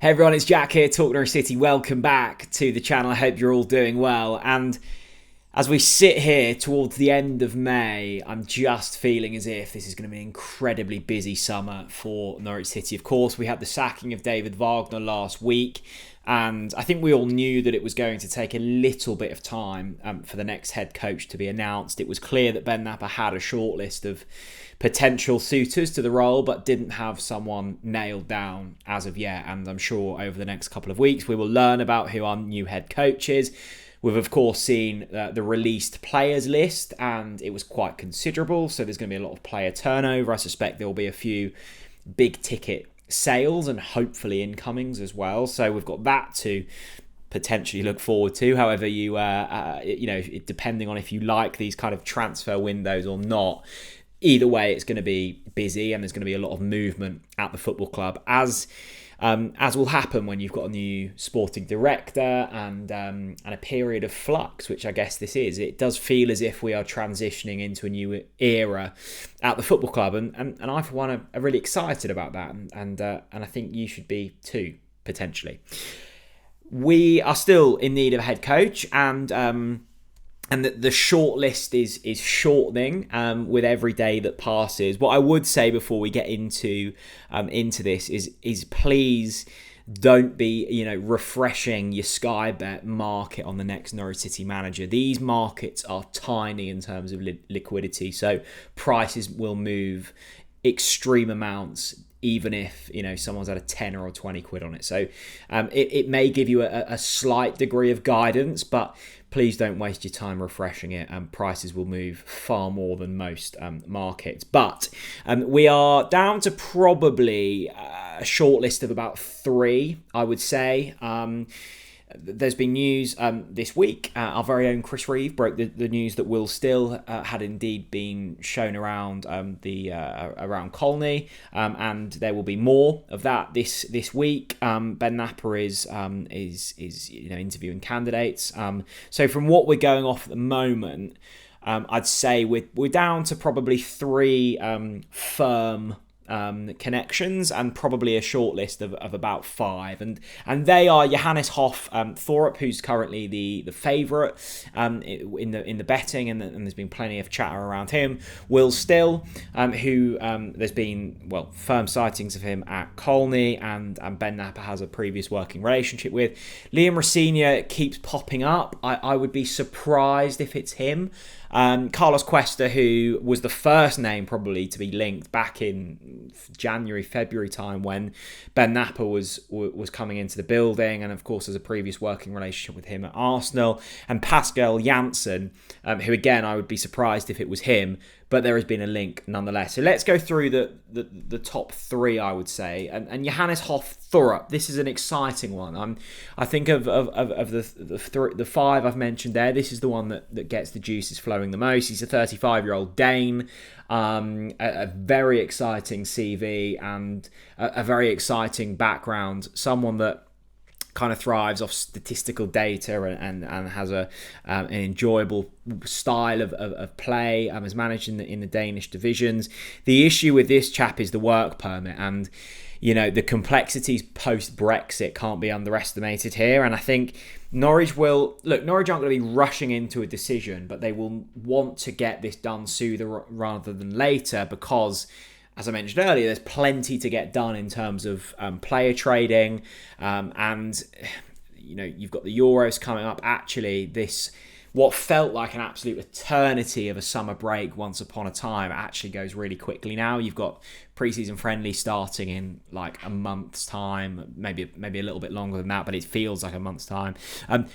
Hey everyone, it's Jack here, TalkNorwichCity. Welcome back to the channel. I hope you're all doing well. And as we sit here towards the end of May, I'm just feeling as if this is going to be an incredibly busy summer for Norwich City. Of course, we had the sacking of David Wagner last week, and I think we all knew that it was going to take a little bit of time for the next head coach to be announced. It was clear that Ben Knapper had a short list of potential suitors to the role, but didn't have someone nailed down as of yet. And I'm sure over the next couple of weeks, we will learn about who our new head coach is. We've, of course, seen the released players list, and it was quite considerable. So there's going to be a lot of player turnover. I suspect there will be a few big ticket sales and hopefully incomings as well. So we've got that to potentially look forward to. However, depending on if you like these kind of transfer windows or not, either way, it's going to be busy and there's going to be a lot of movement at the football club, as will happen when you've got a new sporting director and a period of flux, which I guess this is. It does feel as if we are transitioning into a new era at the football club, and I for one are really excited about that, and I think you should be too, potentially. We are still in need of a head coach, and the short list is shortening with every day that passes. What I would say before we get into this is please don't be refreshing your Sky Bet market on the next Norwich City manager. These markets are tiny in terms of liquidity, so prices will move extreme amounts, even if someone's had a 10 or 20 quid on it. So it may give you a slight degree of guidance, but please don't waste your time refreshing it. Prices will move far more than most markets. But we are down to probably a short list of about 3, I would say. There's been news this week. Our very own Chris Reeve broke the news that Will Still had indeed been shown around around Colney, and there will be more of that this week. Ben Knapper is interviewing candidates. So from what we're going off at the moment, I'd say we're down to probably 3 firm connections and probably a short list of about 5, and they are Johannes Hoff Thorup, who's currently the favourite in the betting, and there's been plenty of chatter around him. Will Still, who there's been firm sightings of him at Colney, and Ben Knapper has a previous working relationship with. Liam Rosenior keeps popping up. I would be surprised if it's him. Carlos Cuesta, who was the first name probably to be linked back in January, February time when Ben Knapper was coming into the building, and of course there's a previous working relationship with him at Arsenal. And Pascal Janssen, who again I would be surprised if it was him, but there has been a link nonetheless. So let's go through the top 3, I would say. And Johannes Hoff Thorup, this is an exciting one. I think of the 5 I've mentioned there, this is the one that gets the juices flowing the most. He's a 35-year-old Dane, a very exciting CV and a very exciting background. Someone that kind of thrives off statistical data and has an enjoyable style of play. Has managed in the Danish divisions. The issue with this chap is the work permit, and the complexities post-Brexit can't be underestimated here. And I think Norwich aren't going to be rushing into a decision, but they will want to get this done sooner rather than later, because, as I mentioned earlier, there's plenty to get done in terms of player trading, and you've got the Euros coming up. Actually, what felt like an absolute eternity of a summer break once upon a time actually goes really quickly now. You've got pre-season friendly starting in like a month's time, maybe a little bit longer than that, but it feels like a month's time.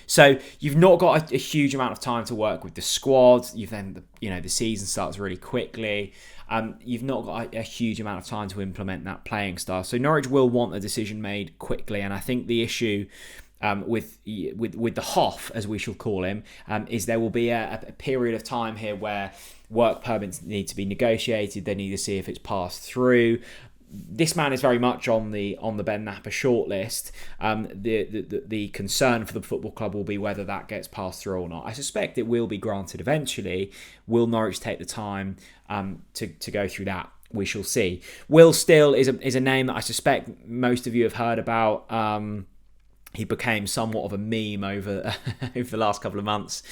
So you've not got a huge amount of time to work with the squad. The season starts really quickly. You've not got a huge amount of time to implement that playing style. So Norwich will want a decision made quickly, and I think the issue with the Hoff, as we shall call him, is there will be a period of time here where work permits need to be negotiated. They need to see if it's passed through. This man is very much on the Ben Knapper shortlist. The concern for the football club will be whether that gets passed through or not. I suspect it will be granted eventually. Will Norwich take the time to go through that? we shall see. Will Still is a name that I suspect most of you have heard about. He became somewhat of a meme over over the last couple of months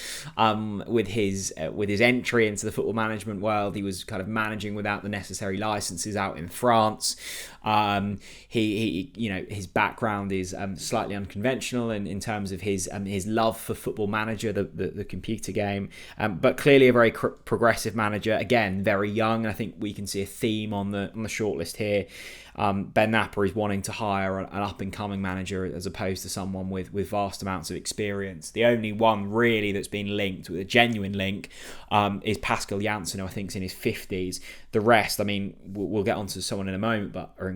with his entry into the football management world. He was kind of managing without the necessary licenses out in France. He his background is slightly unconventional in terms of his love for Football Manager, the computer game, but clearly a very progressive manager. Again, very young, and I think we can see a theme on the shortlist here. Ben Knapper is wanting to hire an up-and-coming manager as opposed to someone with vast amounts of experience. The only one really that's been linked with a genuine link is Pascal Janssen, who I think is in his 50s. The rest, I mean, we'll get onto someone in a moment, but are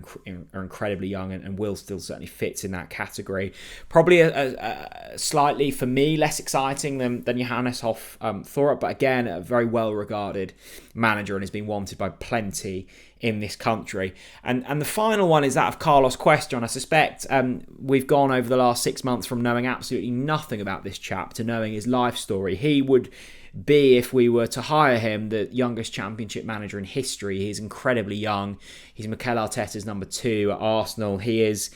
incredibly young, and Will Still certainly fits in that category. Probably a slightly, for me, less exciting than Johannes Hoff Thorup, but again, a very well-regarded manager and has been wanted by plenty in this country. And the final one is that of Carlos Cuesta, and I suspect we've gone over the last 6 months from knowing absolutely nothing about this chap to knowing his life story. He would be, if we were to hire him, the youngest Championship manager in history. He's incredibly young. He's Mikel Arteta's number 2 at Arsenal. He is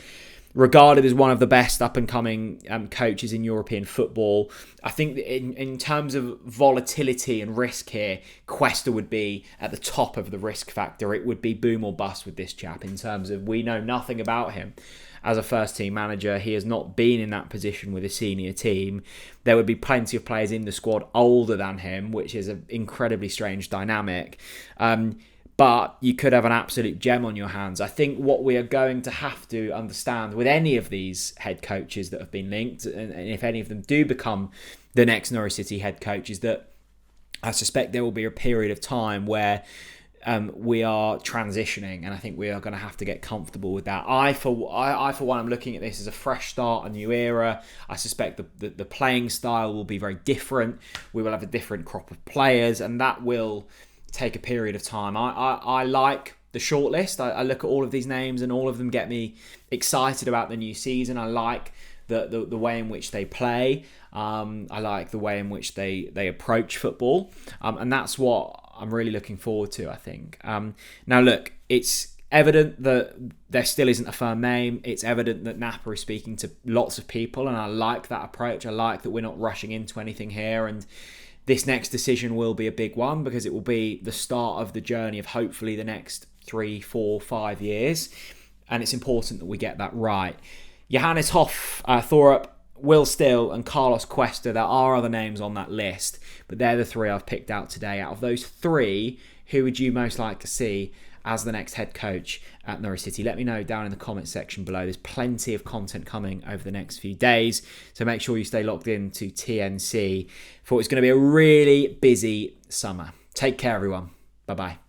regarded as one of the best up-and-coming coaches in European football. I think that in terms of volatility and risk here, Cuesta would be at the top of the risk factor. It would be boom or bust with this chap in terms of we know nothing about him as a first-team manager. He has not been in that position with a senior team. There would be plenty of players in the squad older than him, which is an incredibly strange dynamic. But you could have an absolute gem on your hands. I think what we are going to have to understand with any of these head coaches that have been linked, and if any of them do become the next Norwich City head coach, is that I suspect there will be a period of time where we are transitioning, and I think we are going to have to get comfortable with that. I for one, I'm looking at this as a fresh start, a new era. I suspect the playing style will be very different. We will have a different crop of players, and that will take a period of time. I like the shortlist. I look at all of these names and all of them get me excited about the new season. I like the way in which they play. I like the way in which they approach football. And that's what I'm really looking forward to, I think. Now, look, it's evident that there still isn't a firm name. It's evident that Knapper is speaking to lots of people, and I like that approach. I like that we're not rushing into anything here, and this next decision will be a big one because it will be the start of the journey of hopefully the next 3, 4, 5 years. And it's important that we get that right. Johannes Hoff Thorup, Will Still and Carlos Cuesta, there are other names on that list, but they're the 3 I've picked out today. Out of those 3, who would you most like to see as the next head coach at Norwich City? Let me know down in the comments section below. There's plenty of content coming over the next few days, so make sure you stay locked in to TNC for it's going to be a really busy summer. Take care, everyone. Bye-bye.